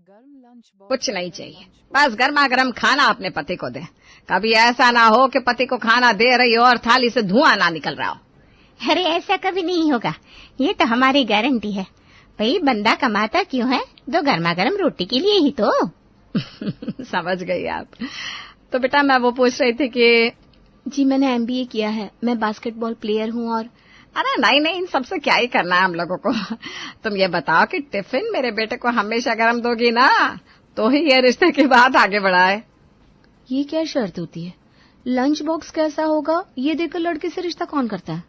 कुछ नहीं चाहिए, बस गर्मा गर्म खाना अपने पति को दे। कभी ऐसा ना हो कि पति को खाना दे रही हो और थाली से धुआं ना निकल रहा हो। अरे ऐसा कभी नहीं होगा, ये तो हमारी गारंटी है। भाई बंदा कमाता क्यों है, तो गर्मा गर्म रोटी के लिए ही तो। समझ गई आप। तो बेटा मैं वो पूछ रही थी कि जी मैंने MBA किया है, मैं बास्केटबॉल प्लेयर हूँ। और अरे नहीं, इन सबसे क्या ही करना है हम लोगों को। तुम ये बताओ कि टिफिन मेरे बेटे को हमेशा गर्म दोगी ना, तो ही ये रिश्ते की बात आगे बढ़ाए। ये क्या शर्त होती है? लंच बॉक्स कैसा होगा ये देखकर लड़के से रिश्ता कौन करता है?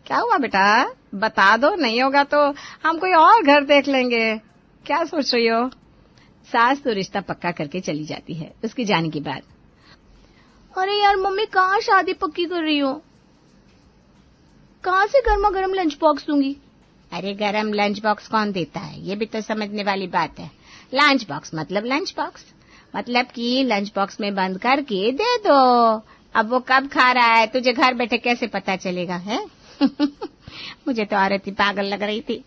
क्या हुआ बेटा, बता दो, नहीं होगा तो हम कोई और घर देख लेंगे। क्या सोच रही हो? सास तो रिश्ता पक्का करके चली जाती है उसकी जाने के बाद। अरे यार मम्मी, कहाँ शादी पक्की कर रही हो? कहाँ से गर्मा गर्म लंच बॉक्स दूंगी? अरे गरम लंच बॉक्स कौन देता है, ये भी तो समझने वाली बात है। लंच बॉक्स मतलब लंच बॉक्स, मतलब कि लंच बॉक्स में बंद करके दे दो। अब वो कब खा रहा है तुझे घर बैठे कैसे पता चलेगा है? मुझे तो औरत ही पागल लग रही थी।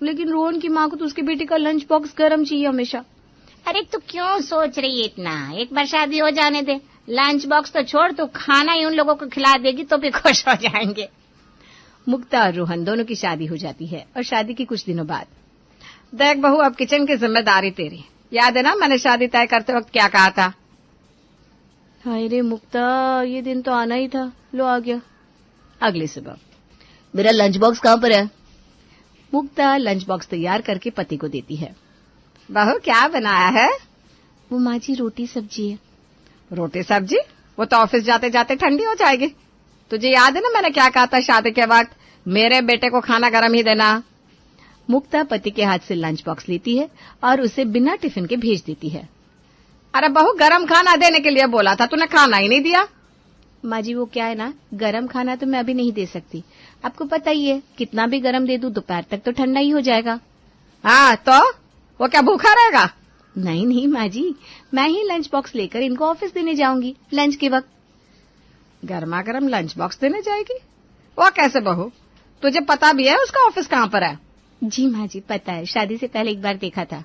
लेकिन रोहन की माँ को तो उसके बेटे का लंच बॉक्स गर्म चाहिए हमेशा। अरे तू क्यों सोच रही है इतना, एक बार शादी हो जाने दे। लंच बॉक्स तो छोड़, तू खाना ही उन लोगों को खिला देगी तो भी खुश हो जाएंगे। मुक्ता और रोहन दोनों की शादी हो जाती है और शादी के कुछ दिनों बाद। देख बहू, अब किचन की जिम्मेदारी तेरी। याद है ना मैंने शादी तय करते वक्त क्या कहा था? हाय रे मुक्ता, ये दिन तो आना ही था, लो आ गया। अगली सुबह, मेरा लंच बॉक्स कहाँ पर है? मुक्ता लंच बॉक्स तैयार करके पति को देती है। बहू क्या बनाया है? वो माँ जी रोटी सब्जी है। रोटी सब्जी? वो तो ऑफिस जाते जाते ठंडी हो जाएगी। तुझे याद है ना मैंने क्या कहा था शादी के वक्त, मेरे बेटे को खाना गर्म ही देना। मुक्ता पति के हाथ से लंच बॉक्स लेती है और उसे बिना टिफिन के भेज देती है। अरे बहू, गरम खाना देने के लिए बोला था, तूने खाना ही नहीं दिया। माँ जी वो क्या है ना, गरम खाना तो मैं अभी नहीं दे सकती। आपको पता ही है, कितना भी गरम दे दूं दोपहर तक तो ठंडा ही हो जाएगा। हाँ तो वो क्या भूखा रहेगा? नहीं नहीं माँ जी, मैं ही लंच बॉक्स लेकर इनको ऑफिस देने जाऊंगी लंच के वक्त। गर्मा गर्म लंच बॉक्स देने जाएगी? वो कैसे बहू? तुझे पता भी है उसका ऑफिस कहाँ पर है? जी माँ जी पता है, शादी से पहले एक बार देखा था।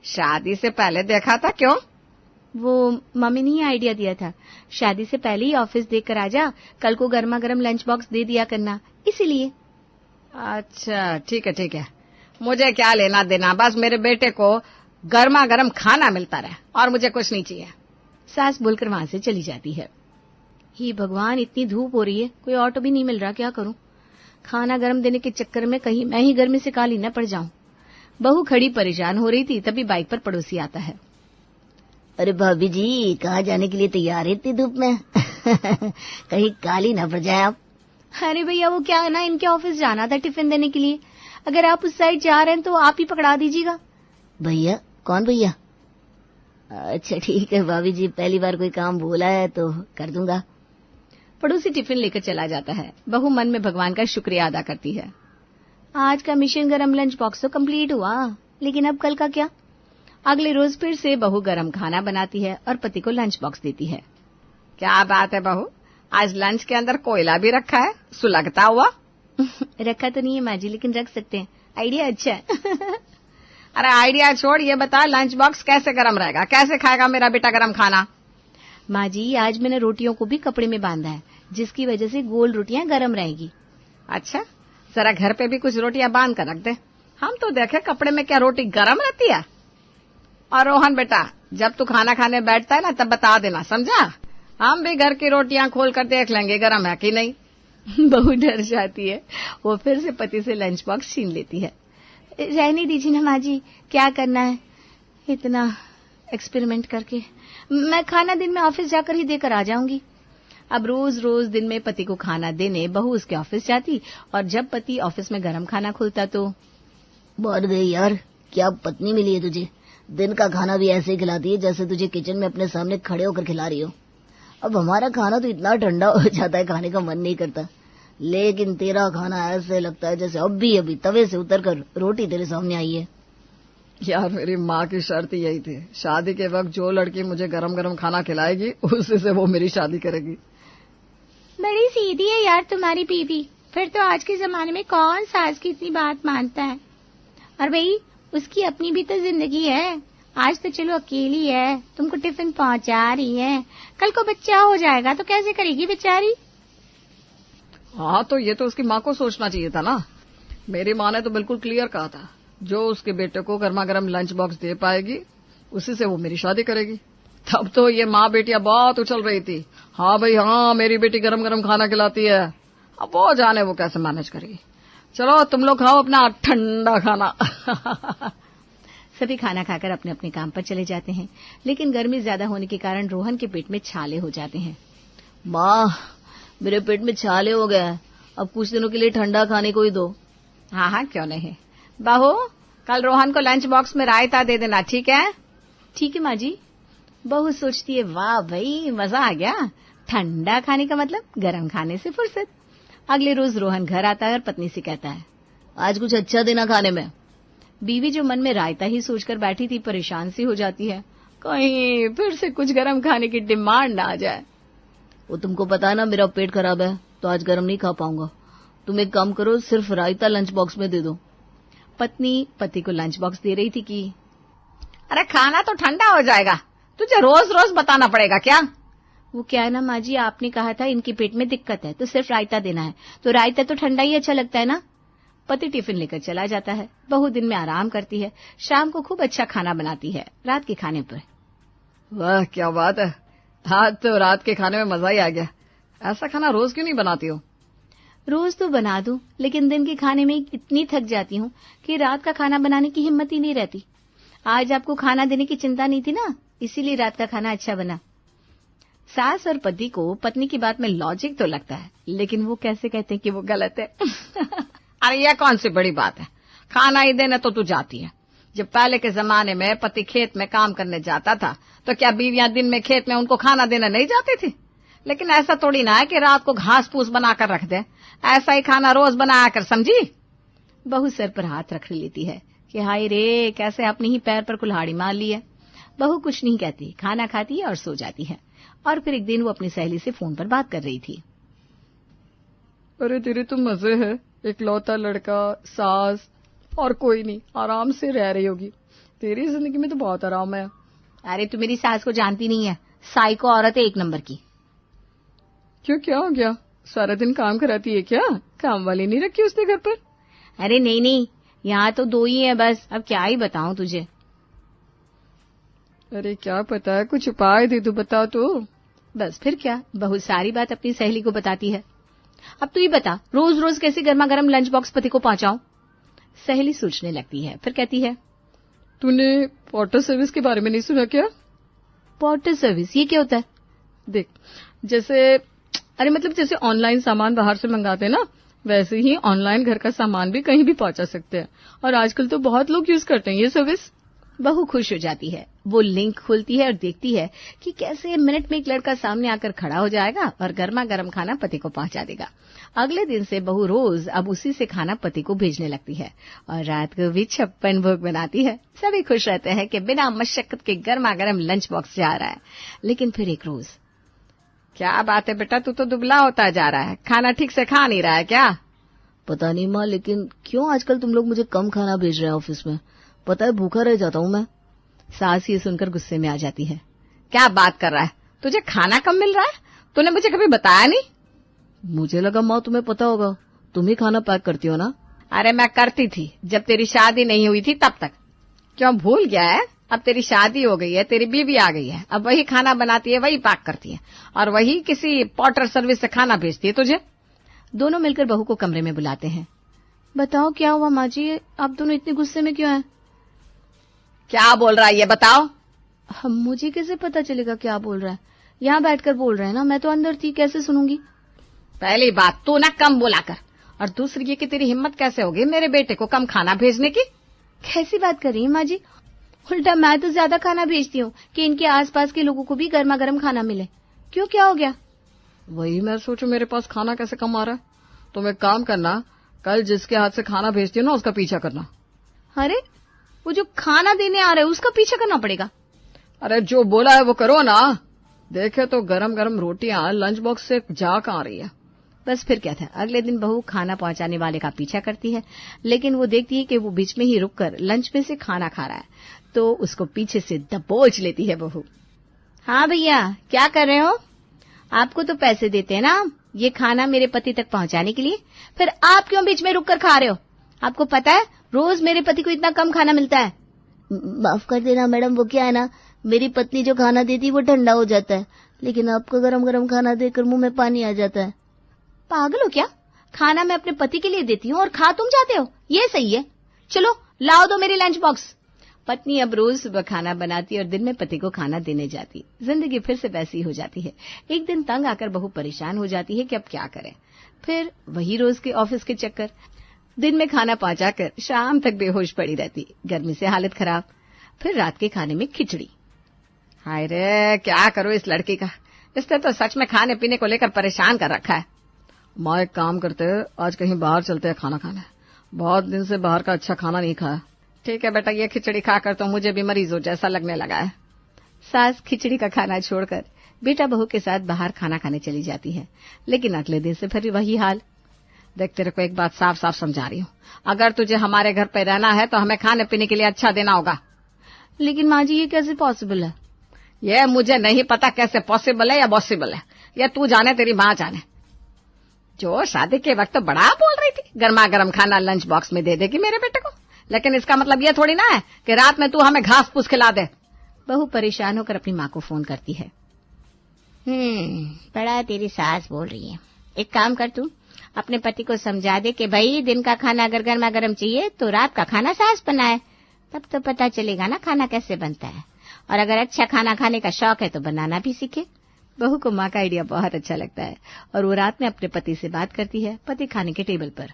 शादी से पहले देखा था? क्यों? वो मम्मी ने ही आइडिया दिया था, शादी से पहले ही ऑफिस देकर आ जा, कल को गर्मा गर्म लंच बॉक्स दे दिया करना, इसीलिए। अच्छा ठीक है ठीक है, मुझे क्या लेना देना, बस मेरे बेटे को गर्मा गर्म खाना मिलता रहे और मुझे कुछ नहीं चाहिए। सास बोलकर वहां से चली जाती है। हे भगवान, इतनी धूप हो रही है, कोई ऑटो भी नहीं मिल रहा, क्या करूं? खाना गर्म देने के चक्कर में कहीं मैं ही गर्मी से काली न पड़ जाऊं। बहू खड़ी परेशान हो रही थी, तभी बाइक पर पड़ोसी आता है। अरे भाभी जी, कहाँ जाने के लिए तैयार है इतनी धूप में? कहीं काली ना पड़ जाए आप। अरे भैया वो क्या है ना, इनके ऑफिस जाना था टिफिन देने के लिए, अगर आप उस साइड जा रहे हैं तो आप ही पकड़ा दीजिएगा। भैया? कौन भैया? अच्छा ठीक है भाभी जी, पहली बार कोई काम बोला है तो कर दूंगा। पड़ोसी टिफिन लेकर चला जाता है। बहू मन में भगवान का शुक्रिया अदा करती है। आज का मिशन गरम लंच बॉक्स तो कंप्लीट हुआ, लेकिन अब कल का क्या? अगले रोज फिर से बहू गरम खाना बनाती है और पति को लंच बॉक्स देती है। क्या बात है बहू, आज लंच के अंदर कोयला भी रखा है, सुलगता हुआ? रखा तो नहीं है माँ जी, लेकिन रख सकते हैं, आइडिया अच्छा है। अरे आइडिया छोड़, ये बता लंच बॉक्स कैसे गरम रहेगा, कैसे खाएगा मेरा बेटा गरम खाना? माँ जी आज मैंने रोटियों को भी कपड़े में बांधा है, जिसकी वजह से गोल रोटियां गरम रहेगी। अच्छा, जरा घर पे भी कुछ रोटियां बांध कर रख दे, हम तो देखे कपड़े में क्या रोटी गरम रहती है। और रोहन बेटा, जब तू खाना खाने बैठता है ना तब बता देना, समझा? हम भी घर की रोटियां खोल कर देख लेंगे गरम है कि नहीं। बहू डर जाती है, वो फिर से पति से लंच बॉक्स छीन लेती है। रहने दीजिए ना माँ जी, क्या करना है इतना एक्सपेरिमेंट करके, मैं खाना दिन में ऑफिस जाकर ही देकर आ जाऊंगी। अब रोज रोज दिन में पति को खाना देने बहू उसके ऑफिस जाती, और जब पति ऑफिस में गरम खाना खुलता तो बहुत गई यार, क्या पत्नी मिली है तुझे, दिन का खाना भी ऐसे ही खिलाती है जैसे तुझे किचन में अपने सामने खड़े होकर खिला रही हो। अब हमारा खाना तो इतना ठंडा हो जाता है, खाने का मन नहीं करता, लेकिन तेरा खाना ऐसे लगता है जैसे अभी तवे से उतरकर रोटी तेरे सामने आई है। यार मेरी माँ की शर्त यही थी, शादी के वक्त जो लड़की मुझे गरम गरम खाना खिलाएगी उसी से वो मेरी शादी करेगी। बड़ी सीधी है यार तुम्हारी बीवी, फिर तो आज के जमाने में कौन सास की इतनी बात मानता है। और भाई उसकी अपनी भी तो जिंदगी है। आज तो चलो अकेली है, तुमको टिफिन पहुंचा रही है, कल को बच्चा हो जाएगा तो कैसे करेगी बेचारी? हाँ, तो ये तो उसकी माँ को सोचना चाहिए था ना। मेरी माँ ने तो बिल्कुल क्लियर कहा था, जो उसके बेटे को गर्मा गर्म लंच बॉक्स दे पाएगी उसी से वो मेरी शादी करेगी। तब तो ये माँ बेटियां बहुत उछल रही थी, हाँ भाई हाँ, मेरी बेटी गरम गरम खाना खिलाती है। अब वो जाने वो कैसे मैनेज करेगी। चलो तुम लोग खाओ अपना ठंडा खाना। सभी खाना खाकर अपने अपने काम पर चले जाते हैं, लेकिन गर्मी ज्यादा होने के कारण रोहन के पेट में छाले हो जाते हैं। माँ, मेरे पेट में छाले हो गए हैं, अब कुछ दिनों के लिए ठंडा खाने को ही दो। हाँ हाँ, क्यों नहीं। बहू, कल रोहन को लंच बॉक्स में रायता दे देना, ठीक है? ठीक है माँ जी। बहू सोचती है, वाह भाई, मजा आ गया, ठंडा खाने का मतलब गरम खाने से फुर्सत। अगले रोज रोहन घर आता है और पत्नी से कहता है, आज कुछ अच्छा देना खाने में। बीवी जो मन में रायता ही सोचकर बैठी थी परेशान सी हो जाती है, कहीं फिर से कुछ गरम खाने की डिमांड ना आ जाए। वो तुमको पता है ना मेरा पेट खराब है, तो आज गरम नहीं खा पाऊंगा। तुम एक काम करो, सिर्फ रायता लंच बॉक्स में दे दो। पत्नी पति को लंच बॉक्स दे रही थी कि अरे खाना तो ठंडा हो जाएगा, तुझे रोज रोज बताना पड़ेगा क्या? वो क्या है ना माँ जी, आपने कहा था इनके पेट में दिक्कत है तो सिर्फ रायता देना है, तो रायता तो ठंडा ही अच्छा लगता है ना। पति टिफिन लेकर चला जाता है। बहू दिन में आराम करती है, शाम को खूब अच्छा खाना बनाती है रात के खाने पर। वाह क्या बात है, आज तो रात के खाने में मजा ही आ गया। ऐसा खाना रोज क्यों नहीं बनाती हो? रोज तो बना दूं, लेकिन दिन के खाने में इतनी थक जाती हूँ कि रात का खाना बनाने की हिम्मत ही नहीं रहती। आज आपको खाना देने की चिंता नहीं थी ना, इसीलिए रात का खाना अच्छा बना। सास और पति को पत्नी की बात में लॉजिक तो लगता है, लेकिन वो कैसे कहते हैं कि वो गलत है। अरे यह कौन सी बड़ी बात है, खाना ही देने तो तू जाती है। जब पहले के जमाने में पति खेत में काम करने जाता था तो क्या बीवियां दिन में खेत में उनको खाना देने नहीं जाती थी? लेकिन ऐसा थोड़ी ना है कि रात को घास फूस बनाकर रख दे, ऐसा ही खाना रोज बनाया कर, समझी? बहू सर पर हाथ रख लेती है कि हाय रे, कैसे अपने ही पैर पर कुल्हाड़ी मार ली है। बहू कुछ नहीं कहती, खाना खाती है और सो जाती है। और फिर एक दिन वो अपनी सहेली से फोन पर बात कर रही थी। अरे तेरे तो मजे है, इकलौता लड़का, सास और कोई नहीं, आराम से रह रही होगी। तेरी जिंदगी में तो बहुत आराम है। अरे तू मेरी सास को जानती नहीं है, साइको औरत है एक नंबर की। क्यों, क्या हो गया? सारा दिन काम कराती है क्या? काम वाली नहीं रखी उसने घर पर? अरे नहीं नहीं, यहाँ तो 2 ही है बस, अब क्या ही बताऊं तुझे। अरे क्या पता है, कुछ उपाय दे दो, बता तो। बस फिर क्या, बहुत सारी बात अपनी सहेली को बताती है। अब तू ही बता, रोज रोज कैसे गर्मा गर्म लंच बॉक्स पति को पहुंचाऊं? सहेली सोचने लगती है, फिर कहती है, तूने वाटर सर्विस के बारे में नहीं सुना क्या? वाटर सर्विस, ये क्या होता है? देख, जैसे ऑनलाइन सामान बाहर से मंगाते हैं ना, वैसे ही ऑनलाइन घर का सामान भी कहीं भी पहुंचा सकते हैं, और आजकल तो बहुत लोग यूज करते हैं ये सर्विस। बहू खुश हो जाती है। वो लिंक खोलती है और देखती है कि कैसे मिनट में एक लड़का सामने आकर खड़ा हो जाएगा और गर्मा गर्म खाना पति को पहुंचा देगा। अगले दिन से बहू रोज अब उसी से खाना पति को भेजने लगती है और रात को भी 56 भोग बनाती है। सभी खुश रहते हैं कि बिना मशक्कत के गर्मा गर्म लंच बॉक्स जा रहा है। लेकिन फिर एक रोज, क्या बात है बेटा, तू तो दुबला होता जा रहा है, खाना ठीक से खा नहीं रहा है क्या? पता नहीं माँ, लेकिन क्यों आजकल तुम लोग मुझे कम खाना भेज रहे हैं ऑफिस में। पता है, भूखा रह जाता हूँ मैं। सास ये सुनकर गुस्से में आ जाती है। क्या बात कर रहा है, तुझे खाना कम मिल रहा है? तूने मुझे कभी बताया नहीं। मुझे लगा माँ तुम्हें पता होगा, तुम ही खाना पैक करती हो ना। अरे मैं करती थी, जब तेरी शादी नहीं हुई थी तब तक। क्यों भूल गया है? अब तेरी शादी हो गई है, तेरी बीवी आ गई है, अब वही खाना बनाती है, वही पैक करती है, और वही किसी पोर्टर सर्विस से खाना भेजती है तुझे। दोनों मिलकर बहू को कमरे में बुलाते हैं। बताओ क्या हुआ माँ जी, आप दोनों इतने गुस्से में क्यों हैं? क्या बोल रहा है ये बताओ। मुझे कैसे पता चलेगा क्या बोल रहा है? यहाँ बैठकर बोल रहे हैं ना, मैं तो अंदर थी, कैसे सुनूंगी? पहली बात तू ना कम बोला कर, और दूसरी ये कि तेरी हिम्मत कैसे होगी मेरे बेटे को कम खाना भेजने की? कैसी बात कर रही है माँ जी? उल्टा मैं तो ज्यादा खाना भेजती हूँ कि इनके आसपास के लोगों को भी गर्मा गर्म खाना मिले। क्यों, क्या हो गया? वही मैं सोचू मेरे पास खाना कैसे कम आ रहा है। तुम एक काम करना, कल जिसके हाथ से खाना भेजती हो ना उसका पीछा करना। अरे वो जो खाना देने आ रहा है उसका पीछा करना पड़ेगा? अरे जो बोला है वो करो ना। देखे तो गरम गरम रोटियां लंच बॉक्स से जा कहाँ रही है। बस फिर क्या था, अगले दिन बहू खाना पहुंचाने वाले का पीछा करती है, लेकिन वो देखती है कि वो बीच में ही रुककर लंच में से खाना खा रहा है, तो उसको पीछे से दबोच लेती है बहू। हाँ भैया, क्या कर रहे हो? आपको तो पैसे देते हैं ना ये खाना मेरे पति तक पहुंचाने के लिए, फिर आप क्यों बीच में रुककर खा रहे हो? आपको पता है रोज मेरे पति को इतना कम खाना मिलता है। माफ कर देना मैडम, वो क्या है ना, मेरी पत्नी जो खाना देती वो ठंडा हो जाता है, लेकिन आपको गरम गरम खाना देकर मुंह में पानी आ जाता है। पागल हो क्या? खाना मैं अपने पति के लिए देती हूँ और खा तुम जाते हो, ये सही है? चलो लाओ दो मेरी लंच बॉक्स। पत्नी अब रोज सुबह खाना बनाती और दिन में पति को खाना देने जाती। जिंदगी फिर से वैसी हो जाती है। एक दिन तंग आकर बहू परेशान हो जाती है कि अब क्या करे। फिर वही रोज के ऑफिस के चक्कर, दिन में खाना पहुंचाकर शाम तक बेहोश पड़ी रहती, गर्मी से हालत खराब, फिर रात के खाने में खिचड़ी। हाय रे, क्या करो इस लड़की का, इसने तो सच में खाने पीने को लेकर परेशान कर रखा है। माँ एक काम करते हैं, आज कहीं बाहर चलते हैं खाना खाने, बहुत दिन से बाहर का अच्छा खाना नहीं खाया। ठीक है बेटा, ये खिचड़ी खाकर तो मुझे भी मरीज हो जैसा लगने लगा है। सास खिचड़ी का खाना छोड़कर बेटा बहू के साथ बाहर खाना खाने चली जाती है, लेकिन अगले दिन से फिर वही हाल। देख, तेरे को एक बात साफ साफ समझा रही हूँ, अगर तुझे हमारे घर पे रहना है तो हमें खाने पीने के लिए अच्छा देना होगा। लेकिन माँ जी, ये कैसे पॉसिबल है? ये मुझे नहीं पता कैसे पॉसिबल है या पॉसिबल है, ये तू जाने तेरी माँ जाने। जो शादी के वक्त तो बड़ा बोल रही थी गर्मा गर्म खाना लंच बॉक्स में दे देगी मेरे बेटे को, लेकिन इसका मतलब ये थोड़ी ना है कि रात में तू हमें घास फूस खिला दे। बहू परेशान होकर अपनी माँ को फोन करती है। बड़ा तेरी सास बोल रही है, एक काम कर, तू अपने पति को समझा दे कि भाई दिन का खाना अगर गर्मा गर्म चाहिए तो रात का खाना सास बनाए, तब तो पता चलेगा ना खाना कैसे बनता है। और अगर अच्छा खाना खाने का शौक है तो बनाना भी सीखे। बहू को माँ का आइडिया बहुत अच्छा लगता है और वो रात में अपने पति से बात करती है, पति खाने के टेबल पर।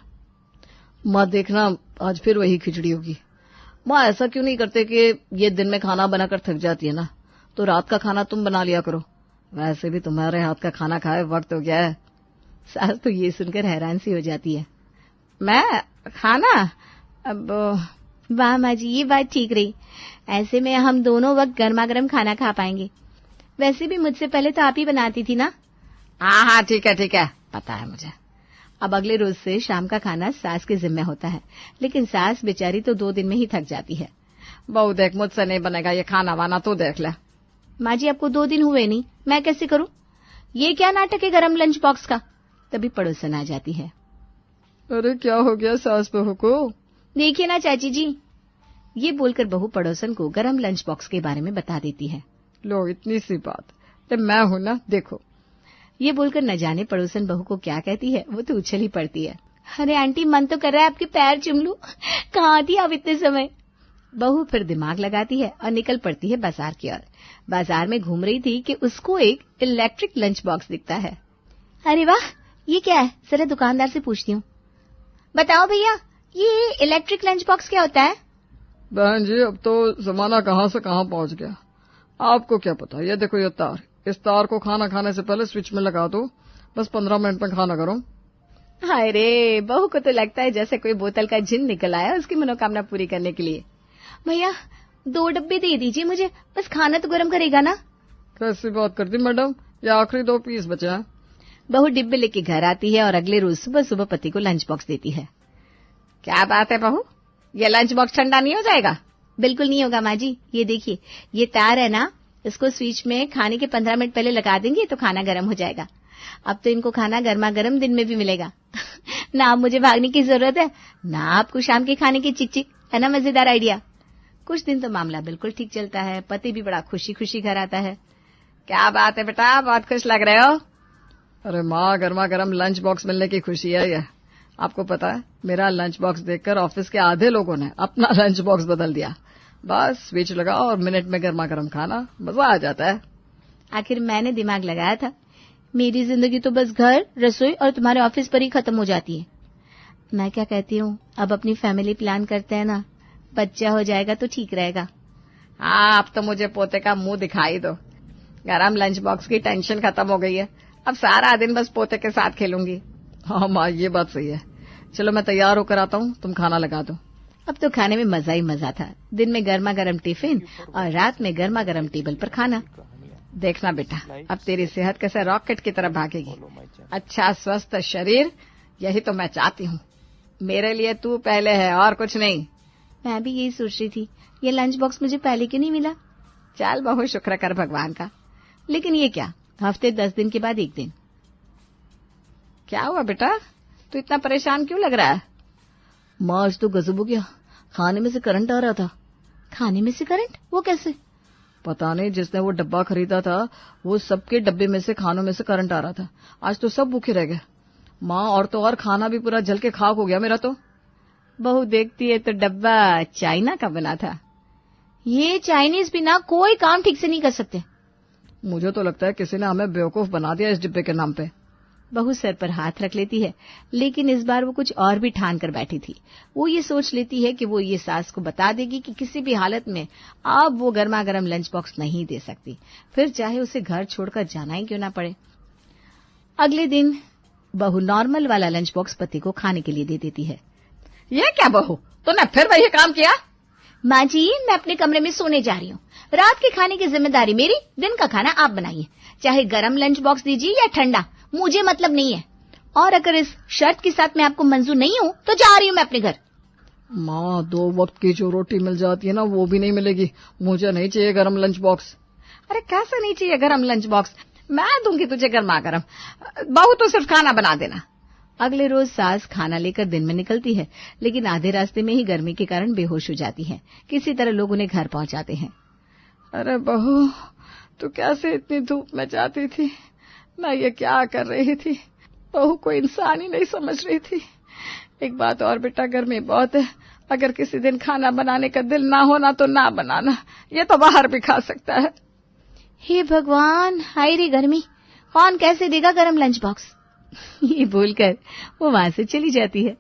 माँ देखना, आज फिर वही खिचड़ी होगी। माँ ऐसा क्यों नहीं करते कि ये दिन में खाना बनाकर थक जाती है ना, तो रात का खाना तुम बना लिया करो, वैसे भी तुम्हारे हाथ का खाना खाए वक्त हो गया है। सास तो ये सुनकर हैरान सी हो जाती है। मैं खाना? अब वाह माँ जी, ये बात ठीक रही, ऐसे में हम दोनों वक्त गर्मा गर्म खाना खा पाएंगे। वैसे भी मुझसे पहले तो आप ही बनाती थी ना। हाँ, ठीक है, पता है मुझे। अब अगले रोज से शाम का खाना सास के जिम्मे होता है, लेकिन सास बेचारी तो 2 दिन में ही थक जाती है। बहू देख, मुझसे नहीं बनेगा ये खाना वाना, तो देख ले। माँ जी, आपको 2 दिन हुए नहीं, मैं कैसे करूँ? ये क्या नाटक है गरम लंच बॉक्स का? तभी पड़ोसन आ जाती है। अरे क्या हो गया सास बहू को? देखिए ना चाची जी, ये बोलकर बहू पड़ोसन को गरम लंच बॉक्स के बारे में बता देती है। लो, इतनी सी बात, तो मैं हूं ना, देखो। ये बोलकर न जाने पड़ोसन बहू को क्या कहती है, वो तो उछल ही पड़ती है। अरे आंटी, मन तो कर रहा है आपके पैर चूम लूं, कहाँ थी आप इतने समय? बहू फिर दिमाग लगाती है और निकल पड़ती है बाजार की ओर। बाजार में घूम रही थी कि उसको एक इलेक्ट्रिक लंच बॉक्स दिखता है। अरे वाह, ये क्या है? जरा दुकानदार से पूछती हूँ। बताओ भैया, ये इलेक्ट्रिक लंच बॉक्स क्या होता है? बहन जी, अब तो जमाना कहाँ से कहाँ पहुँच गया, आपको क्या पता। ये देखो ये तार, इस तार को खाना खाने से पहले स्विच में लगा दो, बस 15 मिनट में खाना करो। हाय रे, बहू को तो लगता है जैसे कोई बोतल का जिन निकल आया उसकी मनोकामना पूरी करने के लिए। भैया 2 डब्बे दे दीजिए मुझे, बस खाना तो गर्म करेगा ना। कैसी बात करती मैडम, ये आखिरी 2 पीस बचे हैं। बहू डिब्बे लेके घर आती है और अगले रोज सुबह सुबह पति को लंच बॉक्स देती है। क्या बात है बहू, ये लंच बॉक्स ठंडा नहीं हो जाएगा? बिल्कुल नहीं होगा माँ जी, ये देखिए ये तार है ना, इसको स्विच में खाने के 15 मिनट पहले लगा देंगे तो खाना गर्म हो जाएगा। अब तो इनको खाना गर्मा गर्म दिन में भी मिलेगा। ना अब मुझे भागने की जरूरत है, ना आपको शाम के खाने की चिक, है ना मजेदार आइडिया। कुछ दिन तो मामला बिल्कुल ठीक चलता है, पति भी बड़ा खुशी खुशी घर आता है। क्या बात है बेटा, बहुत खुश लग रहे हो। अरे माँ, गर्मा गर्म लंच बॉक्स मिलने की खुशी है ये। आपको पता है, मेरा लंच बॉक्स देखकर ऑफिस के आधे लोगों ने अपना लंच बॉक्स बदल दिया। बस स्विच लगाओ और मिनट में गर्मा गर्म खाना, मजा आ जाता है। आखिर मैंने दिमाग लगाया था, मेरी जिंदगी तो बस घर, रसोई और तुम्हारे ऑफिस पर ही खत्म हो जाती है। मैं क्या कहती हूँ, अब अपनी फैमिली प्लान करते हैं ना, बच्चा हो जाएगा तो ठीक रहेगा। हाँ, अब तो मुझे पोते का मुंह दिखाई दो। गरम लंच बॉक्स की टेंशन खत्म हो गई है, अब सारा दिन बस पोते के साथ खेलूंगी। हाँ माँ, ये बात सही है। चलो मैं तैयार होकर आता हूँ, तुम खाना लगा दो। अब तो खाने में मजा ही मजा था। दिन में गर्मा गर्म टिफिन और रात में गर्मा गर्म टेबल पर खाना। देखना बेटा, अब तेरी सेहत कैसे रॉकेट की तरह भागेगी। अच्छा स्वस्थ शरीर, यही तो मैं चाहती हूँ। मेरे लिए तू पहले है और कुछ नहीं। मैं भी यही सोच रही थी, ये लंच बॉक्स मुझे पहले क्यों नहीं मिला। चल बहु शुक्र कर भगवान का। लेकिन ये क्या, हफ्ते 10 दिन के बाद एक दिन। क्या हुआ बेटा, तू इतना परेशान क्यों लग रहा है? माँ आज तो गजब हो गया, खाने में से करंट आ रहा था। खाने में से करंट? वो कैसे? पता नहीं, जिसने वो डब्बा खरीदा था वो सबके डब्बे में से खानों में से करंट आ रहा था। आज तो सब भूखे रह गए माँ, और तो और खाना भी पूरा जल के खाक हो गया मेरा तो। बहू देखती है तो डब्बा चाइना का बना था। ये चाइनीज बिना कोई काम ठीक से नहीं कर सकते। मुझे तो लगता है किसी ने हमें बेवकूफ बना दिया इस डिब्बे के नाम पे। बहू सर पर हाथ रख लेती है, लेकिन इस बार वो कुछ और भी ठान कर बैठी थी। वो ये सोच लेती है कि वो ये सास को बता देगी कि किसी भी हालत में अब वो गर्मा गर्म लंच बॉक्स नहीं दे सकती, फिर चाहे उसे घर छोड़कर जाना ही क्यों ना पड़े। अगले दिन बहू नॉर्मल वाला लंच बॉक्स पति को खाने के लिए दे देती है। ये क्या बहू, तूने फिर वही काम किया? माँ जी, मैं अपने कमरे में सोने जा रही हूँ। रात के खाने की जिम्मेदारी मेरी, दिन का खाना आप बनाइए। चाहे गरम लंच बॉक्स दीजिए या ठंडा, मुझे मतलब नहीं है। और अगर इस शर्त के साथ मैं आपको मंजूर नहीं हूँ तो जा रही हूँ मैं अपने घर। माँ 2 वक्त की जो रोटी मिल जाती है ना वो भी नहीं मिलेगी। मुझे नहीं चाहिए गरम लंच बॉक्स। अरे कैसे नहीं चाहिए गरम लंच बॉक्स? मैं दूंगी तुझे गर्मा गर्म। बहू तो सिर्फ खाना बना देना। अगले रोज सास खाना लेकर दिन में निकलती है, लेकिन आधे रास्ते में ही गर्मी के कारण बेहोश हो जाती है। किसी तरह लोग उन्हें घर पहुंचाते हैं। अरे बहू, तू कैसे इतनी धूप में जाती थी? मैं ये क्या कर रही थी? बहू कोई इंसान ही नहीं समझ रही थी। एक बात और बेटा, गर्मी बहुत है। अगर किसी दिन खाना बनाने का दिल ना होना तो ना बनाना, ये तो बाहर भी खा सकता है। हे भगवान, हाय रे गर्मी, कौन कैसे देगा गरम लंच बॉक्स। ये बोलकर वो वहां से चली जाती है।